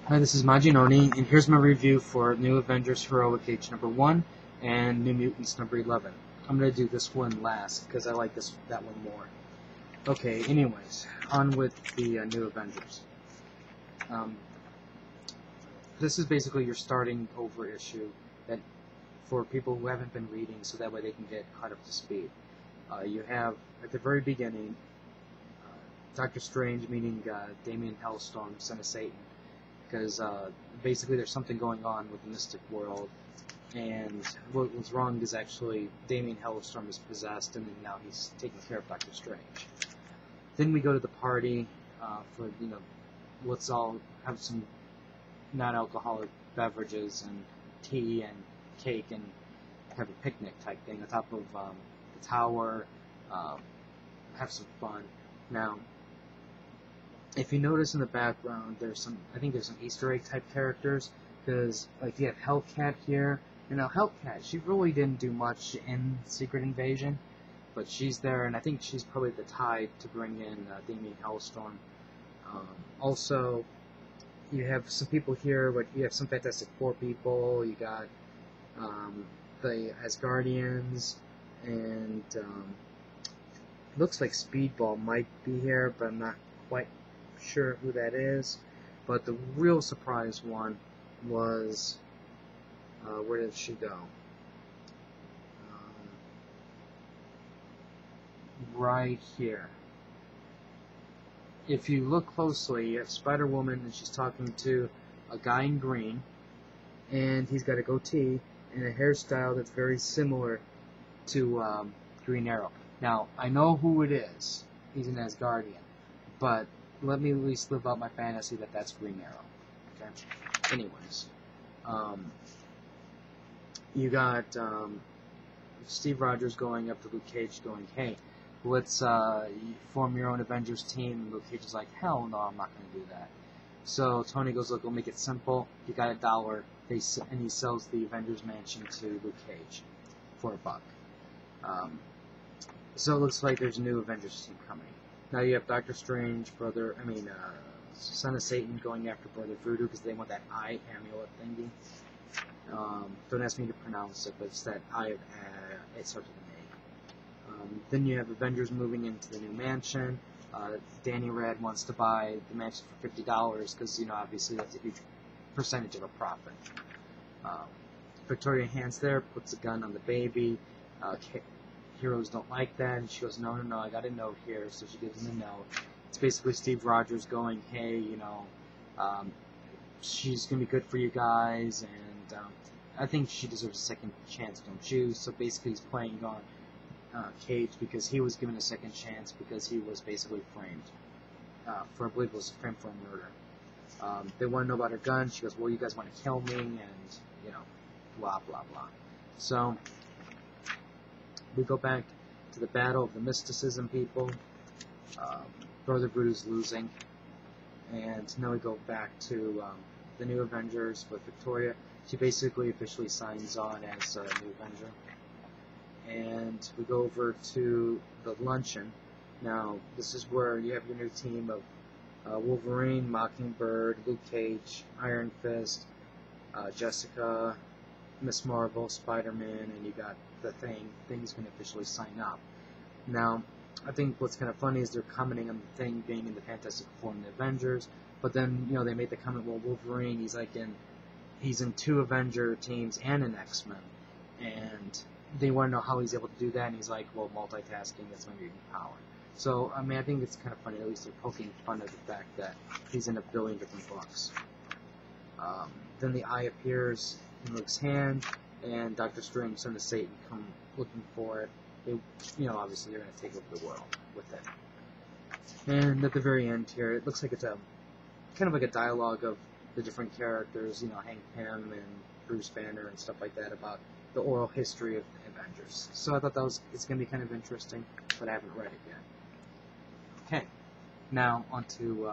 Hi, this is Majinoni, and here's my review for New Avengers Heroic Age number 1 and New Mutants number 11. I'm going to do this one last, because I like that one more. Okay, anyways, on with the New Avengers. This is basically your starting over issue that for people who haven't been reading, so that way they can get caught up to speed. You have, at the very beginning, Doctor Strange meeting Damien Hellstorm, son of Satan, because basically there's something going on with the mystic world, and what was wrong is actually Damien Hellstorm is possessed, and then now he's taking care of Doctor Strange. Then we go to the party for, let's all have some non-alcoholic beverages and tea and cake and have a picnic type thing on top of the tower, have some fun. Now, if you notice in the background, I think there's some Easter egg type characters, because like you have Hellcat here, and now Hellcat, she really didn't do much in Secret Invasion, but she's there, and I think she's probably the tide to bring in Damien Hellstorm. Also, you have some people here, but you have some Fantastic Four people. You got the Asgardians, and looks like Speedball might be here, but I'm not quite sure who that is. But the real surprise one was where did she go? Right here. If you look closely, you have Spider-Woman, and she's talking to a guy in green, and he's got a goatee and a hairstyle that's very similar to Green Arrow. Now, I know who it is. He's an Asgardian, but let me at least live out my fantasy that that's Green Arrow. Okay? Anyways, you got Steve Rogers going up to Luke Cage going, hey, let's form your own Avengers team. And Luke Cage is like, hell no, I'm not going to do that. So Tony goes, look, we'll make it simple. You got $1. And he sells the Avengers mansion to Luke Cage for $1. So it looks like there's a new Avengers team coming. Now you have Doctor Strange, son of Satan going after Brother Voodoo because they want that eye amulet thingy. Don't ask me to pronounce it, but it's that eye of it starts with an A. Then you have Avengers moving into the new mansion. Danny Rad wants to buy the mansion for $50 because, obviously that's a huge percentage of a profit. Victoria Hand's there, puts a gun on the baby. Heroes don't like that, and she goes, no, I got a note here, so she gives him a note. It's basically Steve Rogers going, hey, she's going to be good for you guys, and I think she deserves a second chance, don't you? So basically he's playing on Cage because he was given a second chance because he was basically framed. I believe it was framed for a murder. They want to know about her gun. She goes, well, you guys want to kill me, and, blah, blah, blah. So we go back to the battle of the mysticism people. Brother Voodoo's losing. And now we go back to the New Avengers with Victoria. She basically officially signs on as a New Avenger. And we go over to the luncheon. Now, this is where you have your new team of Wolverine, Mockingbird, Luke Cage, Iron Fist, Jessica, Miss Marvel, Spider-Man, and you got the Thing. Thing's going to officially sign up. Now, I think what's kind of funny is they're commenting on the Thing being in the Fantastic Four and the Avengers, but then, they made the comment, well, Wolverine, he's in 2 Avenger teams and an X-Men, and they want to know how he's able to do that, and he's like, well, multitasking, that's my mutant power. So, I think it's kind of funny, at least they're poking fun at the fact that he's in 1 billion different books. Then the eye appears in Luke's hand, and Doctor Strange, son of Satan, come looking for it. Obviously they're going to take over the world with it. And at the very end here, it looks like it's kind of like a dialogue of the different characters, Hank Pym and Bruce Banner and stuff like that about the oral history of the Avengers. So I thought it's going to be kind of interesting, but I haven't read it yet. Okay, now on to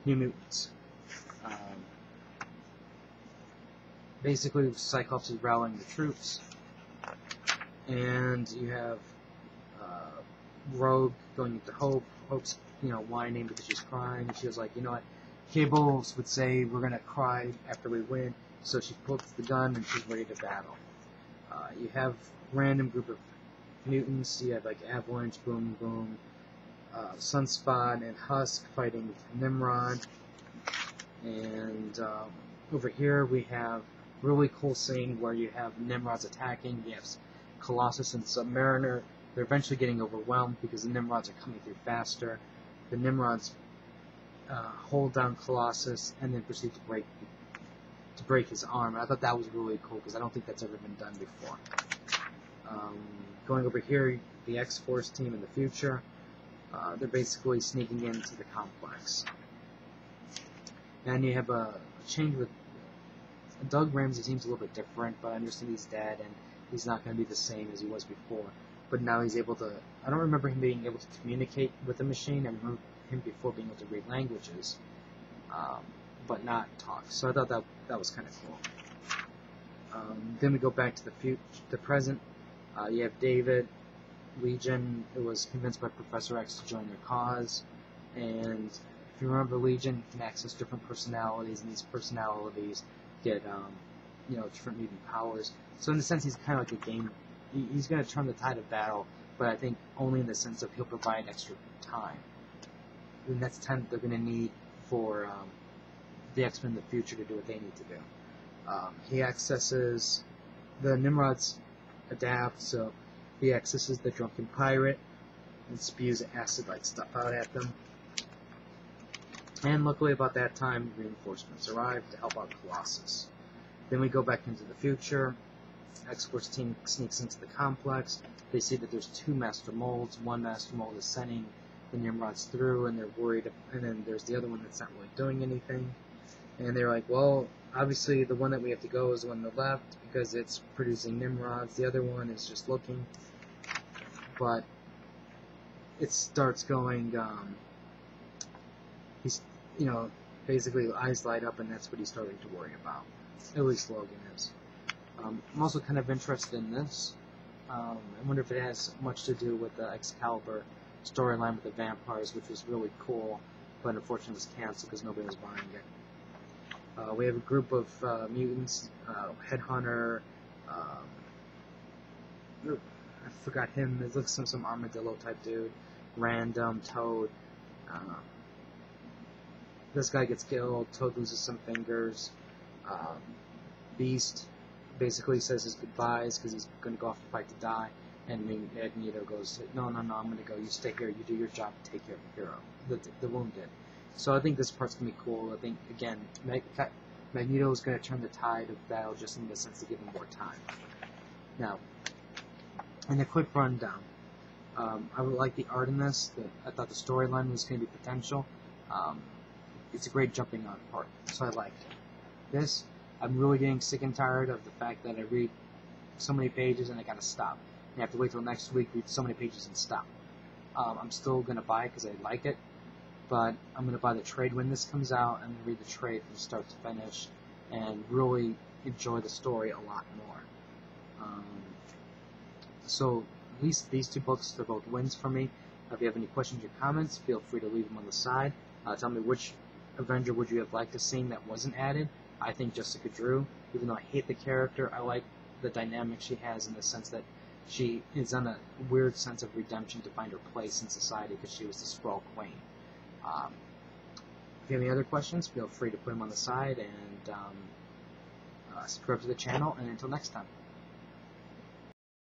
New Mutants. Basically, Cyclops is rallying the troops, and you have Rogue going into Hope. Hope's, whining because she's crying. She was like, you know what? Cables would say, we're going to cry after we win, so she pulls the gun and she's ready to battle. You have random group of mutants. You have like Avalanche, Boom Boom, Sunspot, and Husk fighting Nimrod. And over here we have really cool scene where you have Nimrods attacking. You have Colossus and Submariner. They're eventually getting overwhelmed because the Nimrods are coming through faster. The Nimrods hold down Colossus and then proceed to break his arm. I thought that was really cool because I don't think that's ever been done before. Going over here, the X-Force team in the future, they're basically sneaking into the complex. And you have a change with Doug Ramsey. Seems a little bit different, but I understand he's dead and he's not going to be the same as he was before. But now he's able to, I don't remember him being able to communicate with the machine. I remember him before being able to read languages, but not talk. So I thought that was kind of cool. Then we go back to the present. You have David, Legion, who was convinced by Professor X to join their cause. And if you remember, Legion can access different personalities, and these personalities get, different mutant powers. So in a sense, he's kind of like a game. He's going to turn the tide of battle, but I think only in the sense of he'll provide extra time. And that's time that they're going to need for the X-Men in the future to do what they need to do. He accesses the Nimrods adapt, so he accesses the drunken pirate and spews acid-like stuff out at them. And luckily about that time, reinforcements arrive to help out Colossus. Then we go back into the future. X-Force team sneaks into the complex. They see that there's two master molds. One master mold is sending the Nimrods through, and they're worried. And then there's the other one that's not really doing anything. And they're like, well, obviously the one that we have to go is the one on the left because it's producing Nimrods. The other one is just looking. But it starts going, basically eyes light up, and that's what he's starting to worry about. At least Logan is. I'm also kind of interested in this. I wonder if it has much to do with the Excalibur storyline with the vampires, which was really cool, but unfortunately was canceled because nobody was buying it. We have a group of mutants, Headhunter, I forgot him, it looks like some armadillo type dude, Random, Toad. This guy gets killed, Toad loses some fingers, Beast basically says his goodbyes because he's going to go off to fight to die, and Magneto goes, no, I'm going to go, you stay here, you do your job, take care of the hero, the wounded. So I think this part's going to be cool. I think, again, Magneto is going to turn the tide of battle just in the sense to give him more time. Now, in a quick rundown, I would like the art in this. I thought the storyline was going to be potential. It's a great jumping on part, so I liked it. This, I'm really getting sick and tired of the fact that I read so many pages and I gotta stop. And I have to wait till next week, read so many pages and stop. I'm still gonna buy it because I like it, but I'm gonna buy the trade when this comes out and read the trade from start to finish and really enjoy the story a lot more. So at least these two books, they're both wins for me. If you have any questions or comments, feel free to leave them on the side. Tell me which Avenger would you have liked to see that wasn't added. I think Jessica Drew, even though I hate the character, I like the dynamic she has in the sense that she is on a weird sense of redemption to find her place in society because she was the Skrull Queen. If you have any other questions, feel free to put them on the side and subscribe to the channel, and until next time.